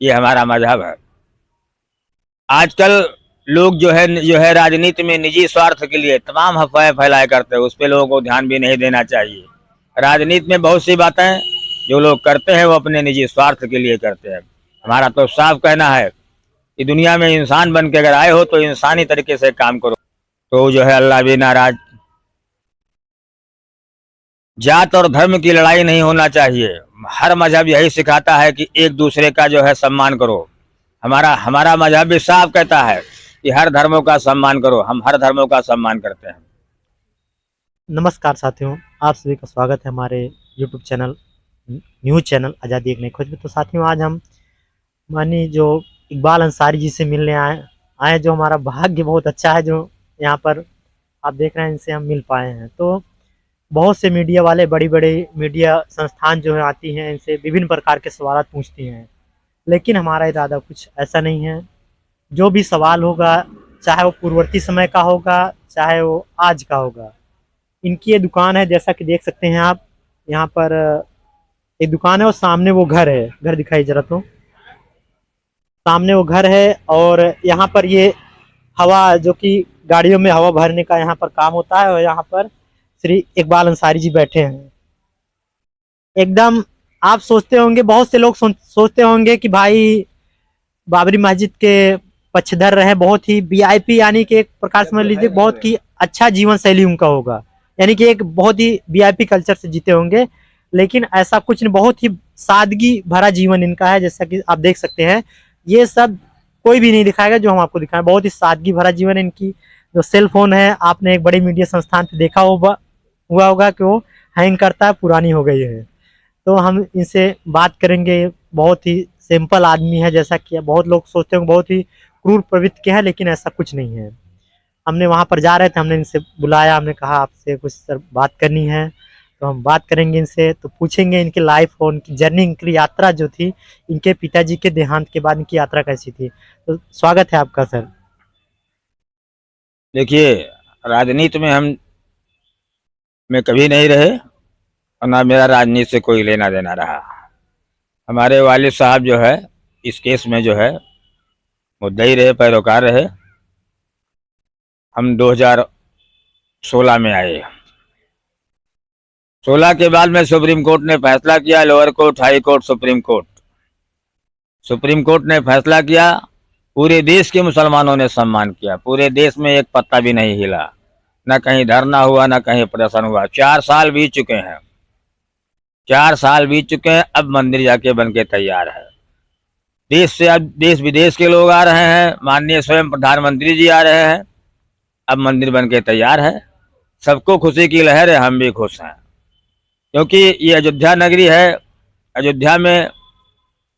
ये हमारा मजहब है। आजकल लोग जो है राजनीति में निजी स्वार्थ के लिए तमाम अफवाहें फैलाया करते हैं, उस पे लोगों को ध्यान भी नहीं देना चाहिए। राजनीति में बहुत सी बातें जो लोग करते हैं वो अपने निजी स्वार्थ के लिए करते हैं। हमारा तो साफ कहना है कि दुनिया में इंसान बन के अगर आए हो तो इंसानी तरीके से काम करो, तो जो है अल्लाह भी नाराज। जात और धर्म की लड़ाई नहीं होना चाहिए। हर मजहब यही सिखाता है कि एक दूसरे का जो है सम्मान करो। हमारा हमारा मजहब भी साफ कहता है कि हर धर्मों का सम्मान करो। हम हर धर्मों का सम्मान करते हैं। नमस्कार साथियों, आप सभी का स्वागत है हमारे यूट्यूब चैनल न्यूज़ चैनल आज़ादी एक नई खोज में। तो साथियों, आज हम माननीय जो इकबाल अंसारी जी से मिलने आए जो हमारा भाग्य बहुत अच्छा है, जो यहाँ पर आप देख रहे हैं इनसे हम मिल पाए हैं। तो बहुत से मीडिया वाले, बड़ी बड़ी मीडिया संस्थान जो है आती हैं, इनसे विभिन्न प्रकार के सवाल पूछती हैं, लेकिन हमारा इरादा कुछ ऐसा नहीं है। जो भी सवाल होगा, चाहे वो पूर्ववर्ती समय का होगा, चाहे वो आज का होगा, इनकी ये दुकान है, जैसा कि देख सकते हैं आप। यहाँ पर एक दुकान है और सामने वो घर है। घर दिखाई जरा, तो सामने वो घर है और यहाँ पर ये हवा, जो कि गाड़ियों में हवा भरने का यहाँ पर काम होता है, और यहाँ पर श्री इकबाल अंसारी जी बैठे हैं। एकदम आप सोचते होंगे, बहुत से लोग सोचते होंगे कि भाई बाबरी मस्जिद के पक्षधर रहे, बहुत ही वीआईपी, यानी कि एक प्रकार समझ लीजिए बहुत ही अच्छा जीवन शैली उनका होगा, यानी कि एक बहुत ही वीआईपी कल्चर से जीते होंगे। लेकिन ऐसा कुछ नहीं, बहुत ही सादगी भरा जीवन इनका है। जैसा कि आप देख सकते हैं, ये सब कोई भी नहीं दिखाएगा जो हम आपको दिखाएं। बहुत ही सादगी भरा जीवन है इनकी। जो सेल फोन है, आपने एक बड़े मीडिया संस्थान पे देखा हुआ होगा कि वो हैंग करता है, पुरानी हो गई है। तो हम इनसे बात करेंगे। बहुत ही सिंपल आदमी है, जैसा कि बहुत लोग सोचते हैं बहुत ही क्रूर प्रवृत्ति के है, लेकिन ऐसा कुछ नहीं है। हमने वहाँ पर जा रहे थे, हमने इनसे बुलाया, हमने कहा आपसे कुछ सर बात करनी है। तो हम बात करेंगे इनसे, तो पूछेंगे इनकी लाइफ और इनकी जर्नी, इनकी यात्रा जो थी, इनके पिताजी के देहांत के बाद इनकी यात्रा कैसी थी। तो स्वागत है आपका सर। देखिए, राजनीति में हम में कभी नहीं रहे और ना मेरा राजनीति से कोई लेना देना रहा। हमारे वालिद साहब जो है इस केस में जो है मुद्दई रहे, पैरोकार रहे। हम 2016 में आए। 16 के बाद में सुप्रीम कोर्ट ने फैसला किया, lower court, high court, supreme court. Supreme court ने फैसला किया, पूरे देश के मुसलमानों ने सम्मान किया। पूरे देश में एक पत्ता भी नहीं हिला, न कहीं धरना हुआ, न कहीं प्रदर्शन हुआ। 4 साल बीत चुके हैं, 4 साल बीत चुके हैं। अब मंदिर जाके बन के तैयार है। देश से अब देश विदेश के लोग आ रहे हैं, माननीय स्वयं प्रधानमंत्री जी आ रहे हैं। अब मंदिर बन के तैयार है। सबको खुशी की लहर है, हम भी खुश हैं, क्योंकि ये अयोध्या नगरी है। अयोध्या में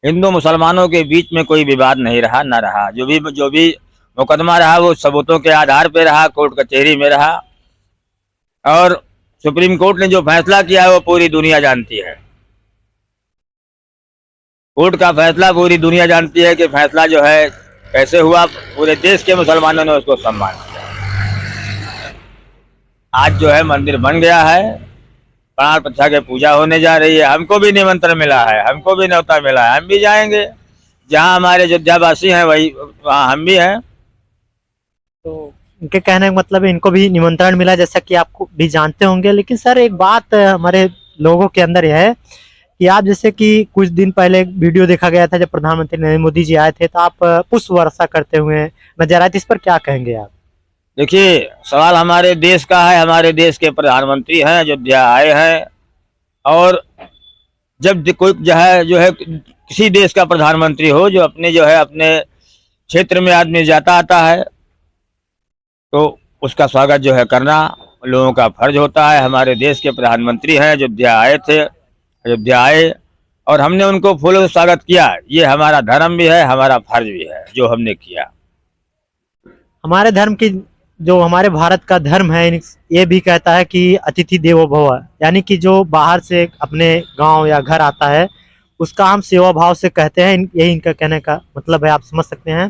हिंदू मुसलमानों के बीच में कोई विवाद नहीं रहा, न रहा। जो भी मुकदमा रहा वो सबूतों के आधार पर रहा, कोर्ट कचहरी में रहा। और सुप्रीम कोर्ट ने जो फैसला किया है वो पूरी दुनिया जानती है। कोर्ट का फैसला पूरी दुनिया जानती है कि फैसला जो है कैसे हुआ। पूरे देश के मुसलमानों ने उसको सम्मान किया। आज जो है मंदिर बन गया है, प्राण प्रतिष्ठा की पूजा होने जा रही है। हमको भी निमंत्रण मिला है, हमको भी न्योता मिला है, हम भी जाएंगे। जहां हमारे अयोध्यावासी हैं वही वहां हम भी हैं। तो उनके कहने का मतलब है इनको भी निमंत्रण मिला, जैसा कि आपको भी जानते होंगे। लेकिन सर, एक बात हमारे लोगों के अंदर यह है कि आप, जैसे कि कुछ दिन पहले एक वीडियो देखा गया था जब प्रधानमंत्री नरेंद्र मोदी जी आए थे, तो आप पुष्प वर्षा करते हुए नजर आए थे। इस पर क्या कहेंगे आप? देखिए, सवाल हमारे देश का है। हमारे देश के प्रधानमंत्री हैं, अयोध्या आए हैं। और जब कोई जो है किसी देश का प्रधानमंत्री हो, जो अपने क्षेत्र में आदमी जाता आता है, तो उसका स्वागत जो है करना लोगों का फर्ज होता है। हमारे देश के प्रधानमंत्री हैं, अयोध्या आए थे, अयोध्या आए और हमने उनको फूलों से स्वागत किया। ये हमारा धर्म भी है, हमारा फर्ज भी है जो हमने किया। हमारे धर्म की, जो हमारे भारत का धर्म है, ये भी कहता है कि अतिथि देवो भव, यानी कि जो बाहर से अपने गांव या घर आता है उसका हम सेवा भाव से कहते हैं। यही इनका कहने का मतलब है, आप समझ सकते हैं।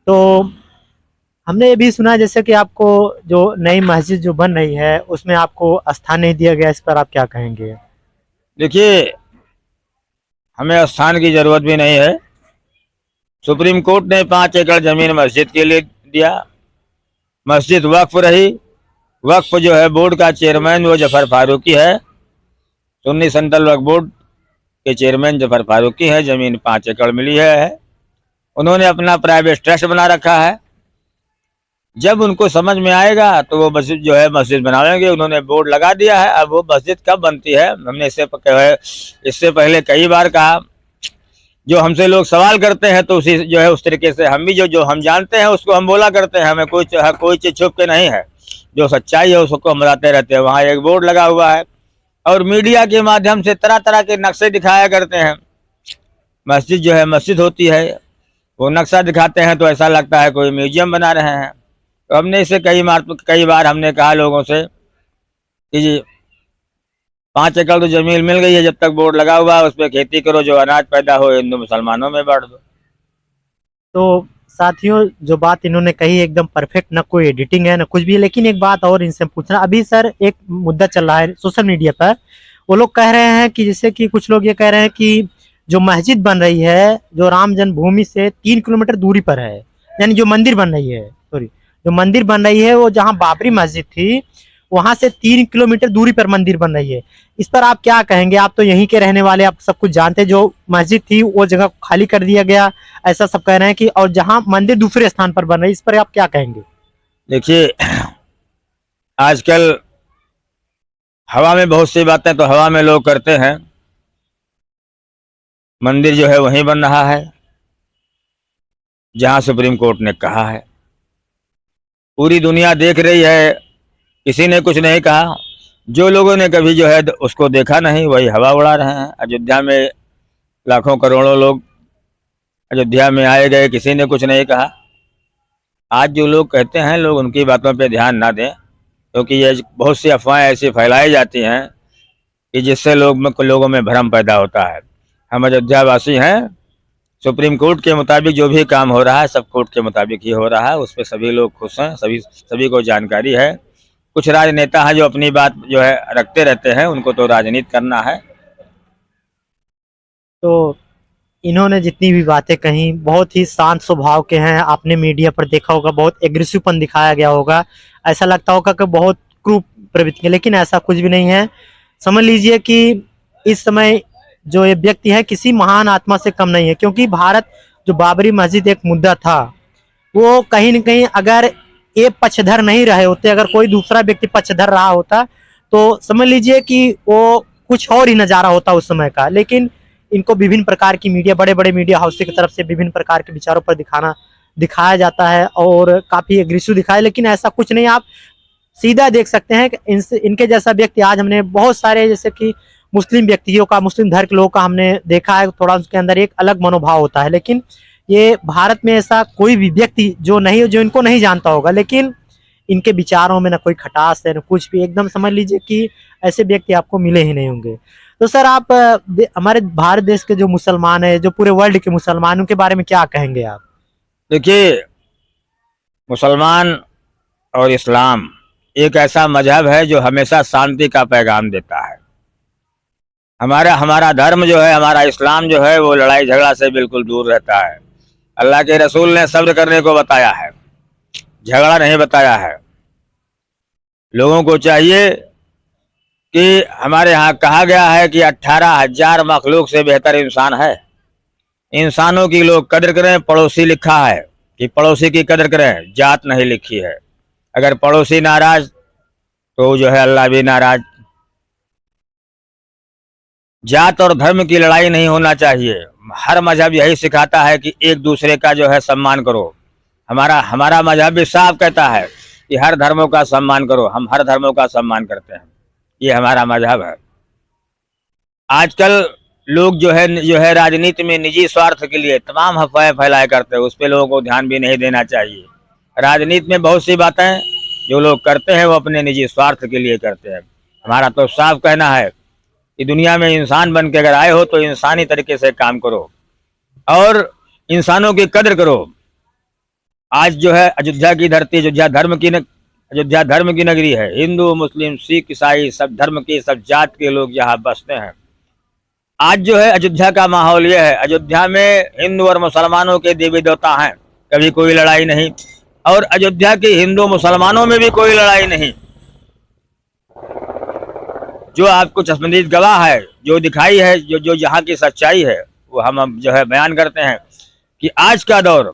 तो हमने ये भी सुना, जैसे कि आपको जो नई मस्जिद जो बन रही है उसमें आपको स्थान नहीं दिया गया, इस पर आप क्या कहेंगे? देखिए, हमें स्थान की जरूरत भी नहीं है। सुप्रीम कोर्ट ने 5 एकड़ जमीन मस्जिद के लिए दिया, मस्जिद वक्फ रही। वक्फ जो है बोर्ड का चेयरमैन वो जफर फारूकी है, सुन्नी सेंट्रल वक्फ बोर्ड के चेयरमैन जफर फारूकी है। जमीन 5 एकड़ मिली है। उन्होंने अपना प्राइवेट ट्रस्ट बना रखा है। जब उनको समझ में आएगा तो वो मस्जिद जो है मस्जिद बनाएंगे। उन्होंने बोर्ड लगा दिया है। अब वो मस्जिद कब बनती है, हमने इससे पहले कई बार कहा। जो हमसे लोग सवाल करते हैं तो उसी जो है उस तरीके से हम भी जो हम जानते हैं उसको हम बोला करते हैं। हमें कोई चीज छुप के नहीं है, जो सच्चाई है उसको हम बताते रहते हैं। वहाँ एक बोर्ड लगा हुआ है और मीडिया के माध्यम से तरह तरह के नक्शे दिखाया करते हैं। मस्जिद जो है मस्जिद होती है, वो नक्शा दिखाते हैं तो ऐसा लगता है कोई म्यूजियम बना रहे हैं। तो हमने इसे कई बार हमने कहा लोगों से कि जी 5 एकड़ तो जमीन मिल गई है, जब तक बोर्ड लगा हुआ है उस पर खेती करो, जो अनाज पैदा हो हिंदू मुसलमानों में बांट दो। तो साथियों, जो बात इन्होंने कही एकदम परफेक्ट, ना कोई एडिटिंग है ना कुछ भी। लेकिन एक बात और इनसे पूछना, अभी सर एक मुद्दा चल रहा है सोशल मीडिया पर। वो लोग कह रहे हैं कि जैसे कि कुछ लोग ये कह रहे हैं कि जो मस्जिद बन रही है जो राम जन्मभूमि से 3 किलोमीटर दूरी पर है, यानी जो मंदिर बन रही है, सॉरी, जो मंदिर बन रही है वो जहाँ बाबरी मस्जिद थी वहां से 3 किलोमीटर दूरी पर मंदिर बन रही है। इस पर आप क्या कहेंगे? आप तो यहीं के रहने वाले, आप सब कुछ जानते हैं। जो मस्जिद थी वो जगह खाली कर दिया गया, ऐसा सब कह रहे हैं कि, और जहां मंदिर दूसरे स्थान पर बन रही है, इस पर आप क्या कहेंगे? देखिए, आजकल हवा में बहुत सी बातें तो हवा में लोग करते हैं। मंदिर जो है वहीं बन रहा है जहां सुप्रीम कोर्ट ने कहा है। पूरी दुनिया देख रही है, किसी ने कुछ नहीं कहा। जो लोगों ने कभी जो है उसको देखा नहीं वही हवा उड़ा रहे हैं। अयोध्या में लाखों करोड़ों लोग अयोध्या में आए गए, किसी ने कुछ नहीं कहा। आज जो लोग कहते हैं लोग उनकी बातों पे ध्यान ना दें, क्योंकि ये बहुत सी अफवाहें ऐसी फैलाई जाती हैं कि जिससे लोगों में भ्रम पैदा होता है। हम अयोध्या वासी हैं। सुप्रीम कोर्ट के मुताबिक जो भी काम हो रहा है सब कोर्ट के मुताबिक ही हो रहा है। उस पर सभी लोग खुश हैं, सभी को जानकारी है। कुछ राजनेता हैं जो अपनी बात जो है रखते रहते हैं, उनको तो राजनीति करना है। तो इन्होंने जितनी भी बातें कही बहुत ही शांत स्वभाव के हैं। आपने मीडिया पर देखा होगा, बहुत एग्रेसिवपन दिखाया गया होगा, ऐसा लगता होगा कि बहुत क्रूर प्रवृत्ति है, लेकिन ऐसा कुछ भी नहीं है। समझ लीजिए कि इस समय जो ये व्यक्ति है किसी महान आत्मा से कम नहीं है, क्योंकि भारत जो बाबरी मस्जिद एक मुद्दा था, वो कहीं न कहीं अगर ये पक्षधर नहीं रहे होते, अगर कोई दूसरा व्यक्ति पक्षधर रहा होता तो समझ लीजिए कि वो कुछ और ही नजारा होता उस समय का। लेकिन इनको विभिन्न प्रकार की मीडिया, बड़े बड़े मीडिया हाउस की तरफ से विभिन्न प्रकार के विचारों पर दिखाया जाता है और काफी एग्रेसिव दिखाया। लेकिन ऐसा कुछ नहीं, आप सीधा देख सकते हैं कि इनके जैसा व्यक्ति आज हमने बहुत सारे, जैसे कि मुस्लिम व्यक्तियों का, मुस्लिम धर्म के लोगों का हमने देखा है, थोड़ा उसके अंदर एक अलग मनोभाव होता है। लेकिन ये भारत में ऐसा कोई भी व्यक्ति जो इनको नहीं जानता होगा, लेकिन इनके विचारों में ना कोई खटास है ना कुछ भी, एकदम समझ लीजिए कि ऐसे व्यक्ति आपको मिले ही नहीं होंगे। तो सर आप हमारे भारत देश के जो मुसलमान है, जो पूरे वर्ल्ड के मुसलमान, उनके बारे में क्या कहेंगे आप? देखिए, मुसलमान और इस्लाम एक ऐसा मजहब है जो हमेशा शांति का पैगाम देता है। हमारा धर्म जो है, हमारा इस्लाम जो है, वो लड़ाई झगड़ा से बिल्कुल दूर रहता है। अल्लाह के रसूल ने सब्र करने को बताया है, झगड़ा नहीं बताया है। लोगों को चाहिए कि हमारे यहाँ कहा गया है कि 18,000 मखलूक से बेहतर इंसान है। इंसानों की लोग कदर करें, पड़ोसी लिखा है कि पड़ोसी की कदर करें, जात नहीं लिखी है। अगर पड़ोसी नाराज तो जो है अल्लाह भी नाराज। जात और धर्म की लड़ाई नहीं होना चाहिए। हर मजहब यही सिखाता है कि एक दूसरे का जो है सम्मान करो। हमारा मजहब भी साफ कहता है कि हर धर्मों का सम्मान करो। हम हर धर्मों का सम्मान करते हैं, ये हमारा मजहब है। आजकल लोग जो है राजनीति में निजी स्वार्थ के लिए तमाम अफवाहें फैलाया करते हैं, उस पर लोगों को ध्यान भी नहीं देना चाहिए। राजनीति में बहुत सी बातें जो लोग करते हैं वो अपने निजी स्वार्थ के लिए करते हैं। हमारा तो साफ कहना है कि दुनिया में इंसान बन के अगर आए हो तो इंसानी तरीके से काम करो और इंसानों की कदर करो। आज जो है अयोध्या की धरती, अयोध्या धर्म की नगरी है। हिंदू, मुस्लिम, सिख, ईसाई सब धर्म के, सब जात के लोग यहाँ बसते हैं। आज जो है अयोध्या का माहौल यह है, अयोध्या में हिंदू और मुसलमानों के देवी देवता हैं, कभी कोई लड़ाई नहीं, और अयोध्या के हिंदू मुसलमानों में भी कोई लड़ाई नहीं। जो आपको चश्मदीद गवाह है, जो दिखाई है, जो यहाँ की सच्चाई है, वो हम जो है बयान करते हैं कि आज का दौर,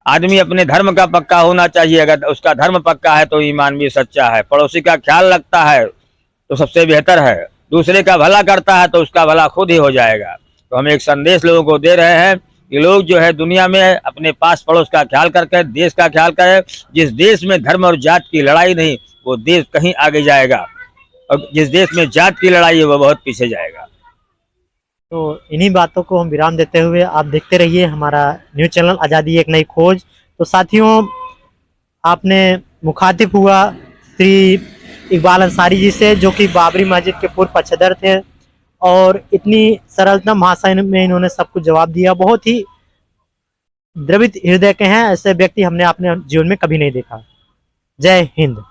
आदमी अपने धर्म का पक्का होना चाहिए। अगर उसका धर्म पक्का है तो ईमान भी सच्चा है, पड़ोसी का ख्याल रखता है तो सबसे बेहतर है, दूसरे का भला करता है तो उसका भला खुद ही हो जाएगा। तो हम एक संदेश लोगों को दे रहे हैं कि लोग जो है दुनिया में अपने पास पड़ोस का ख्याल करके देश का ख्याल करें। जिस देश में धर्म और जात की लड़ाई नहीं, वो देश कहीं आगे जाएगा, और जिस देश में जात की लड़ाई है वो बहुत पीछे जाएगा। तो इन्हीं बातों को हम विराम देते हुए आप देखते रहिए हमारा न्यूज़ चैनल आज़ादी एक नई खोज। तो साथियों, आपने मुखातिब हुआ श्री इकबाल अंसारी जी से, जो कि बाबरी मस्जिद के पूर्व पक्षधर थे, और इतनी सरलता भाषा में इन्होंने सब कुछ जवाब दिया। बहुत ही द्रवित हृदय के हैं, ऐसे व्यक्ति हमने अपने जीवन में कभी नहीं देखा। जय हिंद।